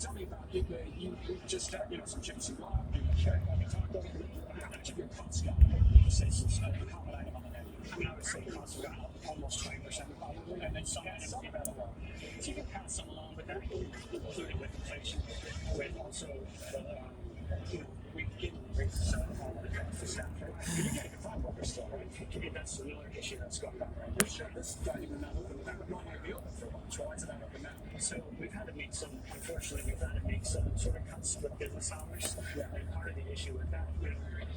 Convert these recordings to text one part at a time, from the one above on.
tell me about you just started some gypsy law. You talked over your costs got say some common item on the net. I mean, I would say costs have gone up almost 20% probably, and then some items have gone up. So you can pass some along with that, including with inflation, with also we didn't raise the salary when it comes to staff, right? You're getting a farm worker still, right? To me, that's another issue that's going on, right? This not even not open. That would normally be open for lunch. Why is it not open now? So we've had to make some, unfortunately, sort of cuts with business hours. Yeah. And part of the issue with that,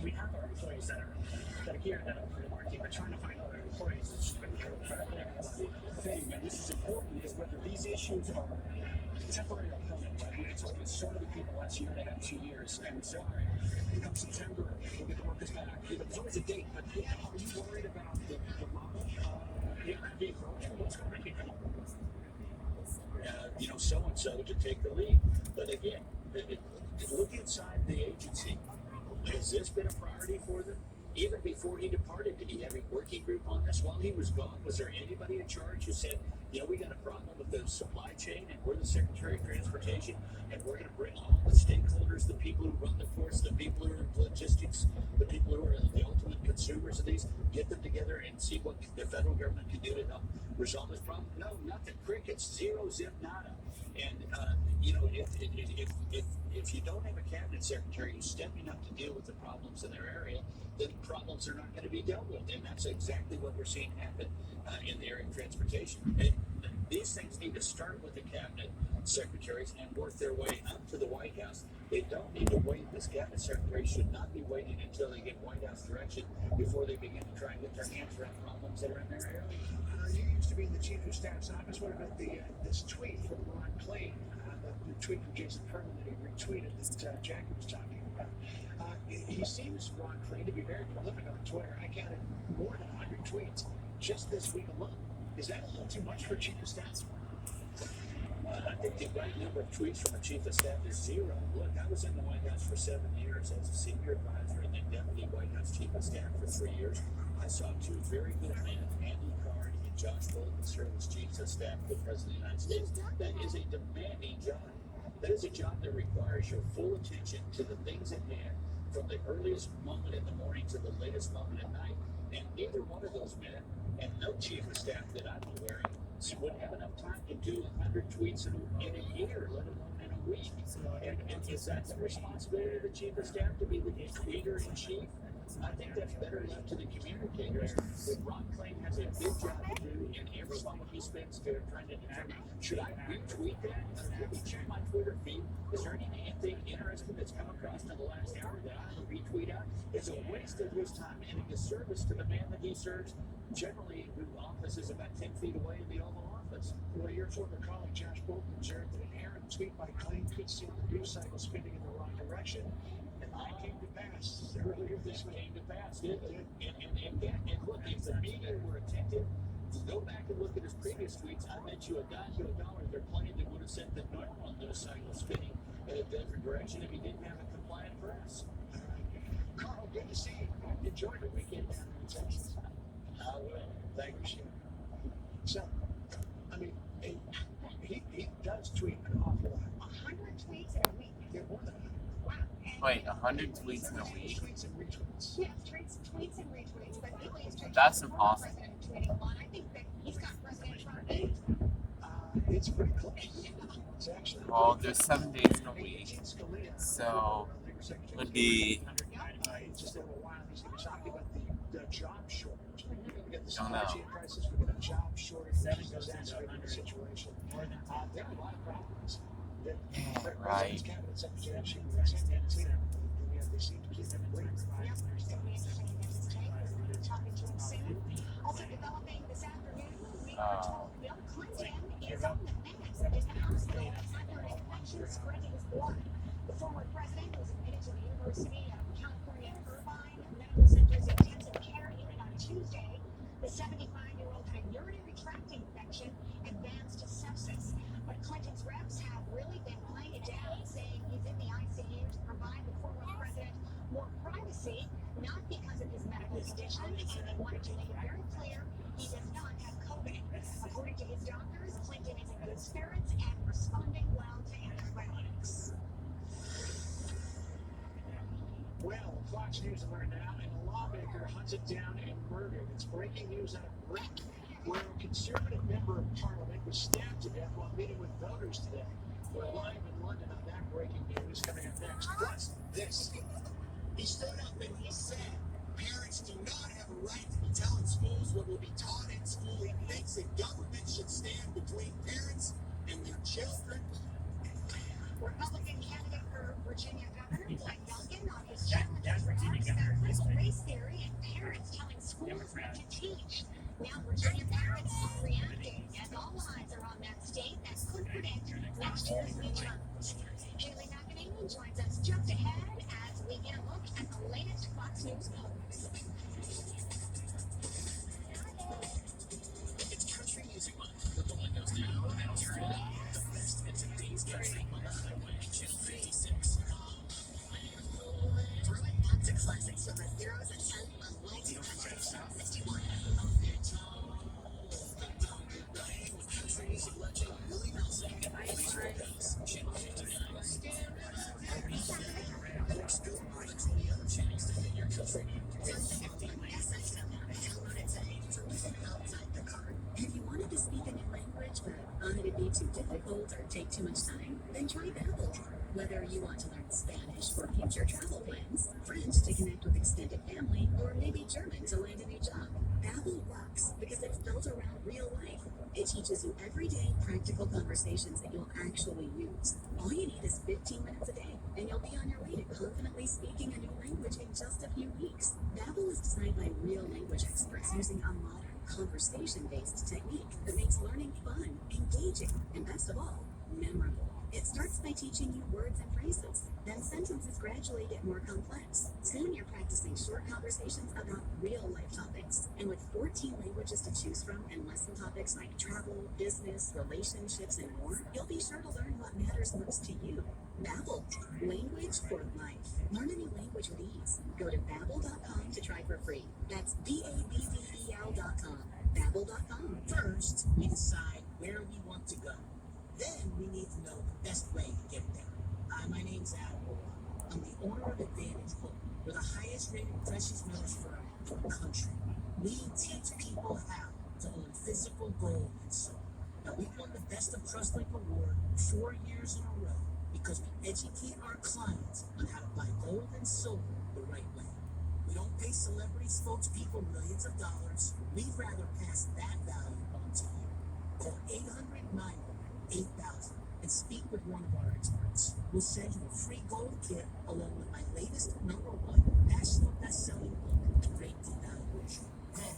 we have our employees that are here that are for the market, but trying to find other employees is just been incredible. The thing, and this is important, is whether these issues are temporary or permanent, right? We talked with so many people last year, they had 2 years, and so come September, we'll get the workers back. There's always a date, but are you worried about the model? The approach? What's going to make it so-and-so to take the lead? But again, look inside the agency. Has this been a priority for them? Even before he departed, did he have a working group on this? While he was gone, was there anybody in charge who said, we got a problem with the supply chain, and we're the Secretary of Transportation, and we're going to bring all the stakeholders, the people who run the ports, the people who are in logistics, the people who are the ultimate consumers of these, get them together and see what the federal government can do to help resolve this problem? No, nothing. Crickets, zero, zip, nada. And, if you don't have a cabinet secretary who's stepping up to deal with the problems in their area, then problems are not going to be dealt with. And that's exactly what we're seeing happen in the area of transportation. And these things need to start with the cabinet secretaries and work their way up to the White House. They don't need to wait. This cabinet secretary should not be waiting until they get White House direction before they begin to try and get their hands around problems that are in their area. You used to be in the chief of staff's office. What about this tweet from Ron Klain, the tweet from Jason Furman that he retweeted that Jackie was talking about? He seems, Ron Klain, to be very prolific on Twitter. I counted more than 100 tweets just this week alone. Is that a little too much for chief of staff? I think the right number of tweets from a chief of staff is zero. Look, I was in the White House for 7 years as a senior advisor and then deputy White House chief of staff for 3 years. I saw two very good men, Andy Card and Josh Bolton, serve as chiefs of staff for the President of the United States. That is a demanding job. That is a job that requires your full attention to the things at hand, from the earliest moment in the morning to the latest moment at night. And neither one of those men, and no chief of staff that I'm aware of, would have enough time to do 100 tweets in a year, let alone in a week. And is that the responsibility of the chief of staff, to be the tweeter in chief? I think that's better left to the communicators. But Ron Klain has a big job to do in every moment he spends there trying to determine, should I retweet that? Let me check my Twitter feed. Is there anything interesting that's come across in the last hour that I can retweet out? It's a waste of his time and a disservice to the man that he serves, generally whose office is about 10 feet away in the Oval Office. Well, your former colleague Josh Bolton observed that an errant tweet by Klain could send the news cycle spinning in the wrong direction. And that came to pass earlier this week. Came to pass, didn't it? And look, if the media were attentive, go back and look at his previous tweets. I bet you $1 to $1 there are plenty that would have sent the normal news cycle spinning in a different direction if he didn't have a compliant press. All right. Carl, good to see you. Enjoy the weekend down in Texas. I will. Thank you, Shane. So, I mean, he does tweet an awful lot. 100 tweets in a week. Yeah, more than 100. Wow. Wait, 100 tweets in a week? Tweets and retweets. Yeah, tweets and retweets, but lately it's That's impossible. Tweeting one. I think that he's got President Trump beat. It's pretty close. It's actually. Well, there's 7 days in a week, so it would be. Just a little while, he was talking about the job shortage. We got the Don't know. supply chain crisis, we got a job shortage, which is exacerbating the situation. There are a lot of problems. Right. Cabinet Secretary actually was in they seem to keep them waiting. Talking to him soon. Also developing this afternoon, we are told Bill Clinton is on the mend in the hospital after an infection spread to his blood. The former president was admitted to the University of California Irvine Medical Center's intensive care unit on Tuesday. The 75-year-old had a urinary tract infection advanced to sepsis. But Clinton's reps have really been playing it down, saying he's in the ICU to provide the former president more privacy, not because of his medical condition, and he wanted to make it very clear he does not have COVID. According to his doctors, Clinton is in good spirits and responding well to antibiotics. Well, Fox News alert now, and a lawmaker hunted down and murdered. It's breaking news out of Britain, where a conservative member of parliament was stabbed to death while meeting with voters today. We're live in London on that breaking news coming up next. Plus, this. He stood up and he said, parents do not have a right to be telling schools what will be taught in school. He thinks that government should stand between parents and their children. Republican candidate for Virginia Governor Glenn Youngkin on his challenges remarks about critical race theory and parents telling schools what to teach. Now Virginia parents are reacting as all eyes are on that state that could predict next year's midterms. Haley McEnany joins us just ahead as we get a look at the latest Fox News polls. It's country music month. The bowling goes now, and turn it up. The best in today's country on the highway, Channel 56. Throwing back to classics from the zeros and tens on Lights Country 61. Country music legend Willie Nelson and Ivy's Roadhouse, Channel 59. Looks good on the 20 other channels to fit your country with 50 lanes. Download it today to listen outside the car. If you wanted to speak a new language but thought it'd be too difficult or take too much time, then try Babbel. Whether you want to learn Spanish for future travel plans, French to connect with extended family, or maybe German to land a new job, Babbel works because it's built around real life. It teaches you everyday practical conversations that you'll actually use. All you need is 15 minutes a day, and you'll be on your way to confidently speaking a new language in just a few weeks. Babbel is designed by real language experts using a modern, conversation-based technique that makes learning fun, engaging, and best of all, memorable. It starts by teaching you words and phrases, then sentences gradually get more complex. Soon you're practicing short conversations about real-life topics. And with 14 languages to choose from and lesson topics like travel, business, relationships, and more, you'll be sure to learn what matters most to you. Babbel, language for life. Learn a new language with ease. Go to Babbel.com to try for free. That's Babbel.com. Babbel.com. First, we decide where we want to go. Then we need to know the best way to get there. My name's Adam. I'm the owner of Advantage Gold. We're the highest rated precious metals firm in the country. We teach people how to own physical gold and silver. Now, we won the Best of Trustlink Award 4 years in a row because we educate our clients on how to buy gold and silver the right way. We don't pay celebrity spokespeople millions of dollars. We'd rather pass that value on to you. Call 800-900-8000 and speak with one of our experts. We'll send you a free gold kit along with my latest #1 national best-selling book, The Great Devaluation. Call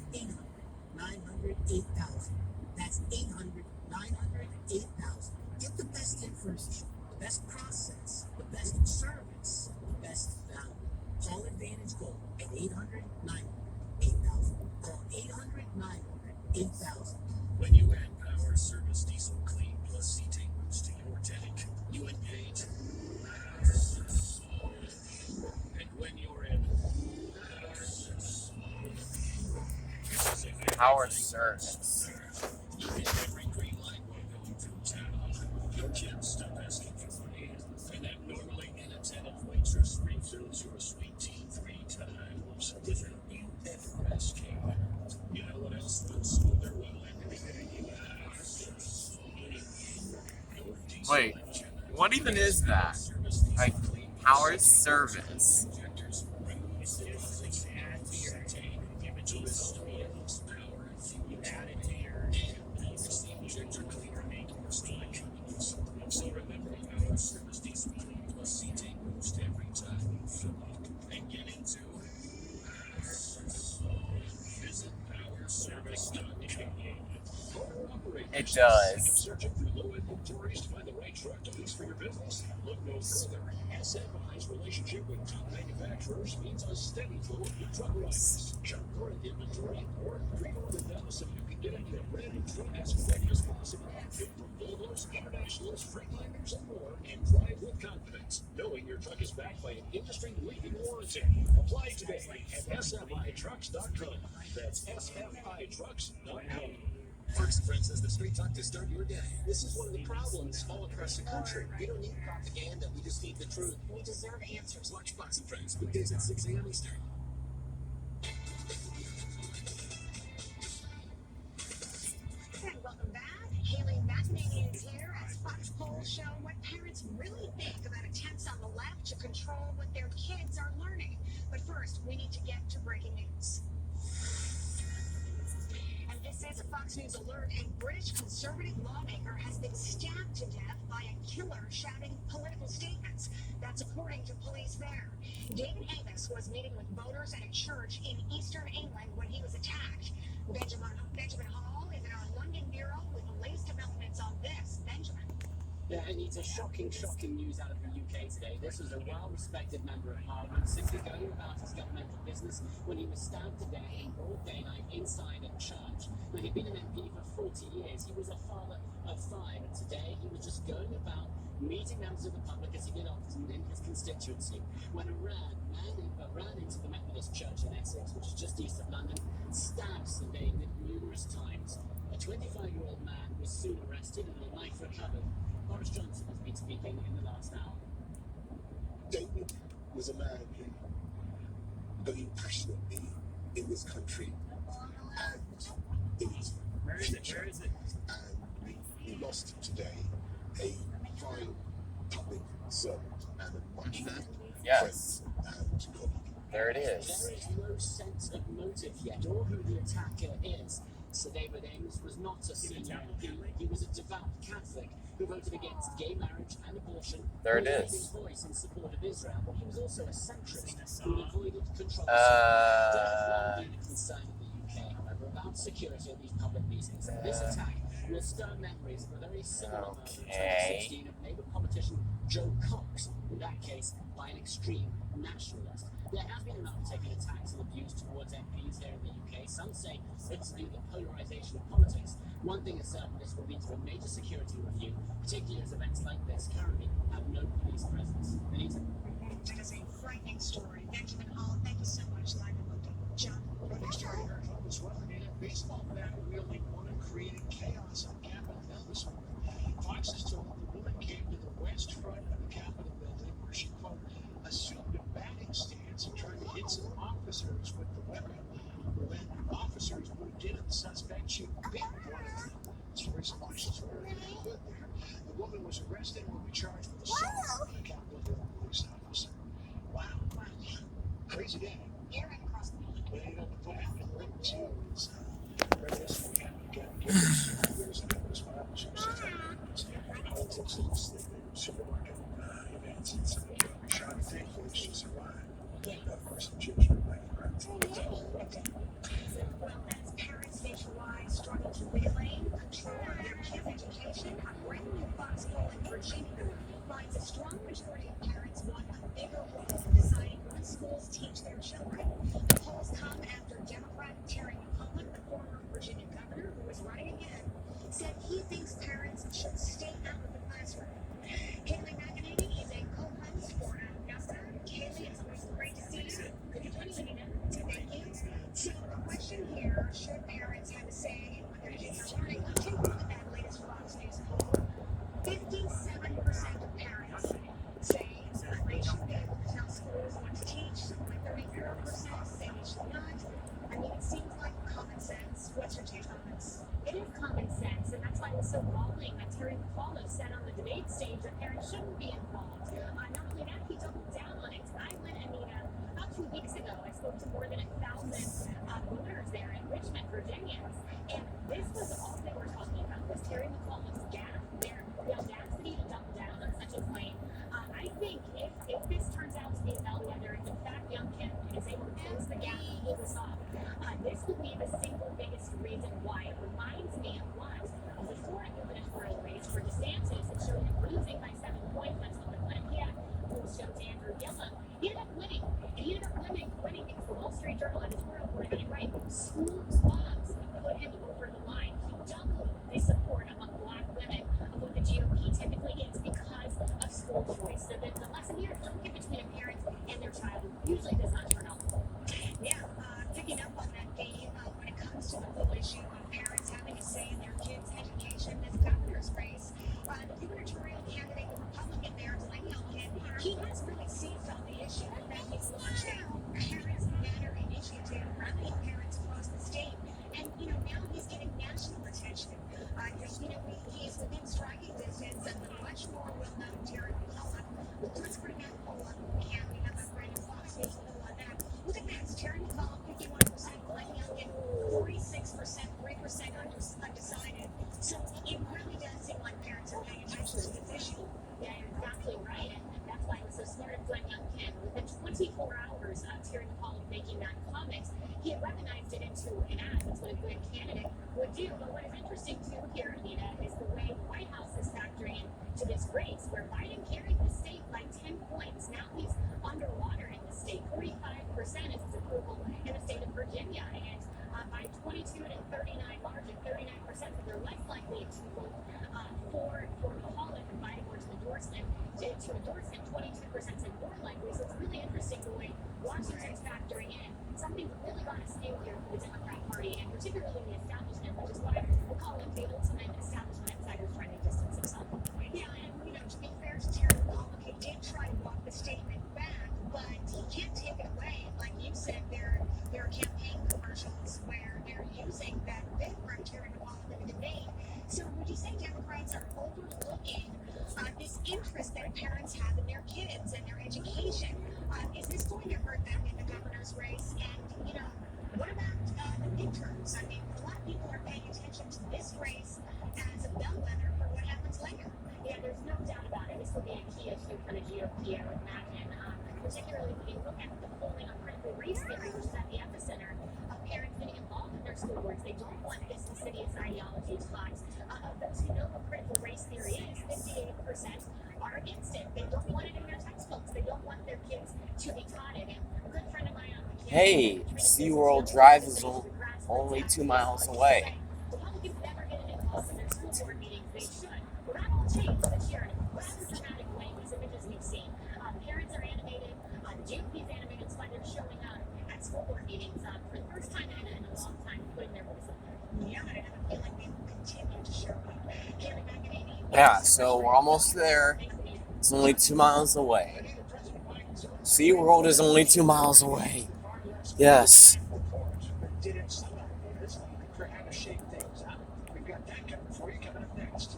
800-900-8000. That's 800-900-8000. Get the best information, the best process, the best service, the best value. Call Advantage Gold at 800-900-8000. Call 800-900-8000. When you add power, service, diesel, clean, plus cetane boost to your tank, you engage. And when you're in Power service. you hit every green light while going through town. Your kids stop asking for money, and that normally inattentive waitress refills your sweet tea 3 times with an UFSK. You know what else will smother well everything? Wait, what even is that? Like, power service. So remember, power service diesel plus cetane boost every time you fill up and get into visit powerservice.com. It does. Searching through low inventories to find the right truck to lease for your business? Look no further. SMI's relationship with top manufacturers means a steady flow of new truck arrivals. Shop current inventory or pre-order now so you can get into a brand new truck as ready as possible. Pick from Volvos, Internationals, Freightliners, and more, and drive with confidence, knowing your truck is backed by an industry-leading warranty. Apply today at smitrucks.com. That's smitrucks.com. Fox Friends has the straight talk to start your day. This is one of the problems all across the country. We don't need propaganda. We just need the truth. We deserve answers. Watch Fox and Friends weekdays at 6 a.m. Eastern. And welcome back. Haley McEnany is here as Fox polls show what parents really think about attempts on the left to control what their kids are learning. But first, we need to get to breaking news. And this is a Fox News alert. A British conservative lawmaker has been stabbed to death by a killer shouting political statements. That's according to police there. David Amos was meeting with voters at a church in eastern England when he was attacked. Benjamin Hall is in our London bureau with the latest developments on this. Benjamin. Yeah, and it's a shocking news out of the UK today. This was a well-respected member of Parliament simply going about his governmental business when he was stabbed to death in broad daylight inside a church. Now, he'd been an MP for 40 years. He was a father of 5, and today he was just going about meeting members of the public as he did often in his constituency when a man ran into the Methodist Church in Essex, which is just east of London, stabbed Sir David numerous times. A 25-year-old man was soon arrested and a life recovered. Boris Johnson has been speaking in the last hour. David was a man who believed passionately in this country and in its future. And we lost today a fine public servant and a much loved Yes. friend and colleague. There it is. There is no sense of motive yet or who the attacker is. Sir David Amos was not a senior MP. He was a devout Catholic who voted against gay marriage and abortion. There it He was is. his voice in support of Israel, but he was also a centrist who avoided controversy. There has long been a concern in the UK, however, about security at these public meetings. This attack will stir memories of a very similar moment in 2016 of Labour politician Joe Cox, in that case by an extreme nationalist. There has been an uptick in attacks and abuse towards MPs here in the UK. Some say it's due to the polarisation of politics. One thing is certain, this will lead to a major security review, particularly as events like this currently have no police presence. Anita? That is a frightening story. Benjamin Hall, thank you so much. Live in London. John. Thanks, Jerry. Here comes well. Baseball bat wielding woman creating chaos on Capitol Hill this morning. Fox is told the woman came to the west front of the Capitol building where she, quote, assumed a batting stance and tried to hit some officers with the weapon. When officers moved in on the suspect, she bit one of them. Stories Fox's were in the hood there. The woman was arrested and will be charged with assault on a Capitol Hill police officer. Wow. Crazy day. Aaron across the building. But you know, the plan and link to is reminiscent of years ago as well. She was politics in the supermarket events and some shot thankfully she survived. Of course, the Jews were like, Well, as parents nationwide struggle to reclaim control of their kids' education, a brand new Fox poll in Virginia finds a strong majority of parents want a bigger role in deciding what schools teach their children. The polls come after Democrat Terry McAuliffe, the former Virginia governor who is running again, said he thinks parents should stay out of the classroom. Haley McEnany is a co-host for Augusta. Haley, it's always great to see you. Good to join you, Nina. Thank you. So the question here, should parents have a say in what their kids are learning? Take a look at that latest Fox News poll. 57% of parents say they should be able to tell schools what to teach. Only 34% say they should not. I mean, it seems like common sense. What's your take on this? It is common sense, and that's why it was so galling that Terry McAuliffe said on the debate stage that parents shouldn't be involved. Not only that, he doubled down on it. I went, Anita, about 2 weeks ago. I spoke to more than 1,000 voters there in Richmond, Virginia, and this was all they were talking about, was Terry McAuliffe's gap, the audacity to double down on such a claim. I think if this turns out to be a bellwether, if in fact Young Kim is able to close the gap and pull this off, this will be the single biggest reason why. It reminds me of what? Of the Florida gubernatorial race for DeSantis. It showed him losing by 7 points. That's what the Quinnipiac poll showed to Andrew Gillum. He ended up winning. And he ended up winning because the Wall Street Journal editorial board had it right. School clubs put him over the line. He doubled the support among black women of what the GOP typically gets because of school choice. So the lesson here is don't get between a parent and their child, who usually does not turn out well. Yeah, picking up on that game when it comes to the whole issue of parents having a say in their kids' education, this governor's race. The gubernatorial candidate, the Republican there, Legoland, he has really seized on the issue that he's launched a Parents Matter initiative, rallying parents across the state. And, now he's getting national attention. He's within striking distance of the much more well-known Terry McCullough. Let's bring back Pulla. Can we have a Brandon Fox news on that? Look at this. Terry McCullough, 51%, Glenn Youngkin, 46%, 3% undecided. So it really does seem like parents are paying attention to this issue. Yeah, you're exactly right. And that's why it was so smart of Glenn Youngkin. Within 24 hours of Terry McCullough making that comment, he had recognized it into an ad. That's what a good candidate would do. But what is interesting too here, Anita, is the way the White House is factoring into this race, where Biden carried the state by 10 points. Now he's underwater in the state. 45% is his approval in the state of Virginia, and by 22 to 39 margin, 39%, so they're less likely to vote for McCullough and Biden were to endorse him. To endorse him, 22% is more likely. So it's really interesting the way Washington's factoring in. Something's really got to steal here for the Democrat Party, and particularly the establishment, which is why we'll call him the ultimate establishment insider trying to distance himself. Yeah, and to be fair to Terry McCullough, he did try to walk the statement back, but he can't take it away. Like you said, there are campaign commercials where they're using that bit from Terry McCullough in the debate. So would you say Democrats are overlooking this interest that parents have in their kids and their education? Is this going to hurt them in the governor's race? And, what about the midterms? I mean, a lot of people are paying attention to this race as a bellwether for what happens later. Yeah, there's no doubt about it. This will be a key issue for the GOP, I would imagine, particularly when you look at the polling on critical race theory, which is at the epicenter of parents getting involved in their school boards. They don't want this insidious ideology taught. Of those who know what critical race theory is, 58% are against it. They don't want it in their textbooks. They don't want their kids to be taught it. And a good friend of mine on the Hey, SeaWorld Drive is only 2 miles away. Republicans never get involved in their school board meetings. They should. Well, that all changed this year in a rather dramatic way. These images we've seen. Parents are animated. GOP's animated. That's why they're showing up at school board meetings for the first time in a long time, putting their voice up there. Yeah, and I feel like they will continue to show up. Carrie McEnany. Yeah, so we're almost there. It's only 2 miles away. SeaWorld is only 2 miles away. Yes. Didn't settle this for how to shake things up. We've got that coming for you coming up next.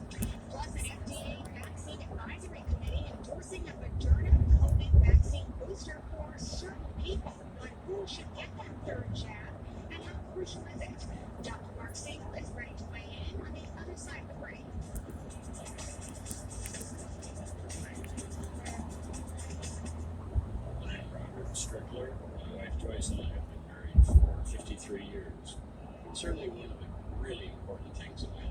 Plus, an FDA vaccine advisory committee endorsing a Moderna COVID vaccine booster for certain people. But who should get that third jab, and how crucial is it? Dr. Mark Siegel is ready to weigh in on the other side of the break. I'm Robert Strickler. My wife Joyce and I have been married for 53 years. It's certainly one of the really important things in my life.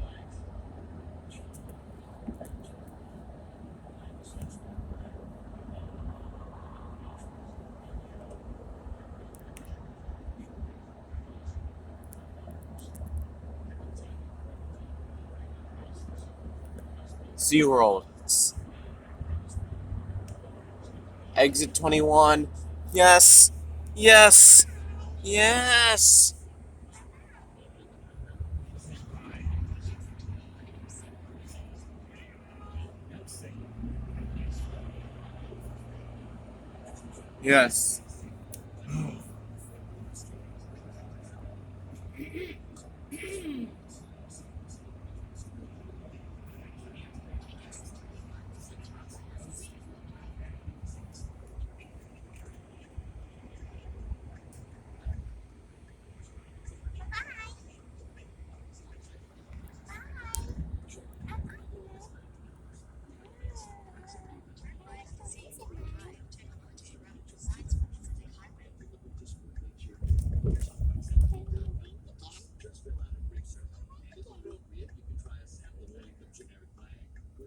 SeaWorld. Exit 21. Yes. Yes. Yes. Yes.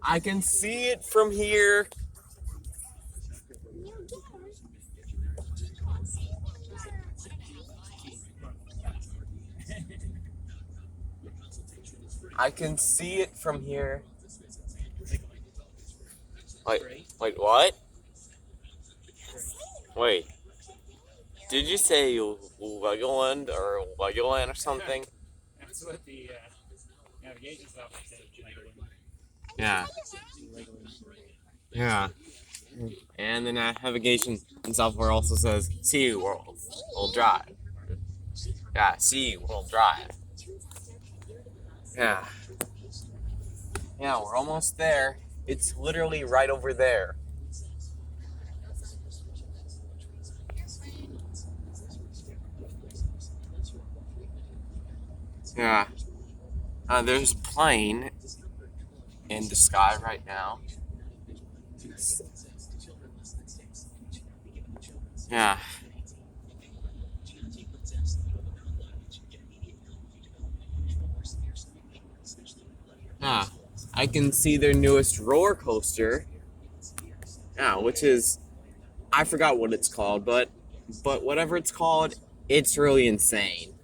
I can see it from here. I can see it from here. Wait, what? Wait. Did you say Legoland or something? That's what the navigation software says Legoland. Yeah. Yeah. And the navigation software also says SeaWorld will drive. Yeah, SeaWorld drive. Yeah. Yeah, we're almost there. It's literally right over there. Yeah. There's a plane in the sky right now. Yeah. Yeah. I can see their newest roller coaster. Yeah, which is, I forgot what it's called, but whatever it's called, it's really insane.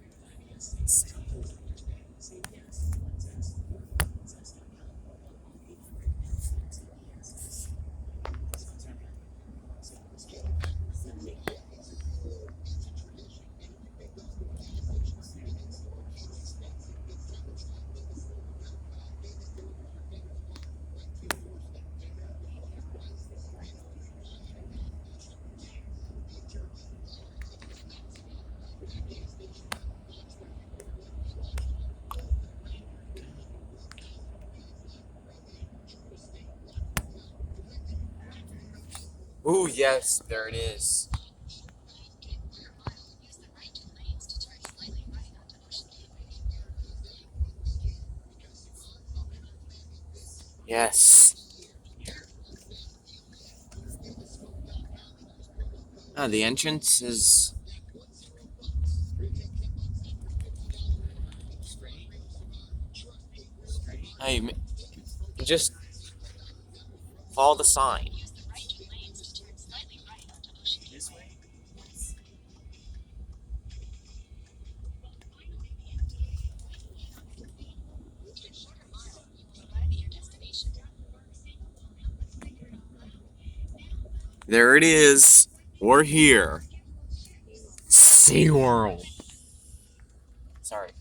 Ooh, yes, there it is. Yes. The entrance is. Hey, just follow the sign. There it is. We're here. SeaWorld. Sorry.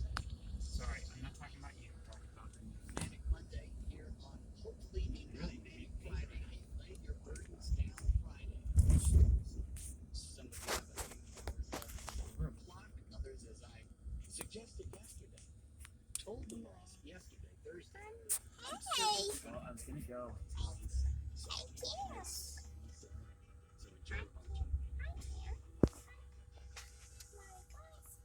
Sorry, I'm not talking about you. I'm talking about the Manic Monday here on hopefully a really big Friday night. Lay your burdens down Friday. Some of you have a few o'clock, others, as I suggested yesterday, told the boss yesterday, Thursday. Well, I was gonna go. So enjoy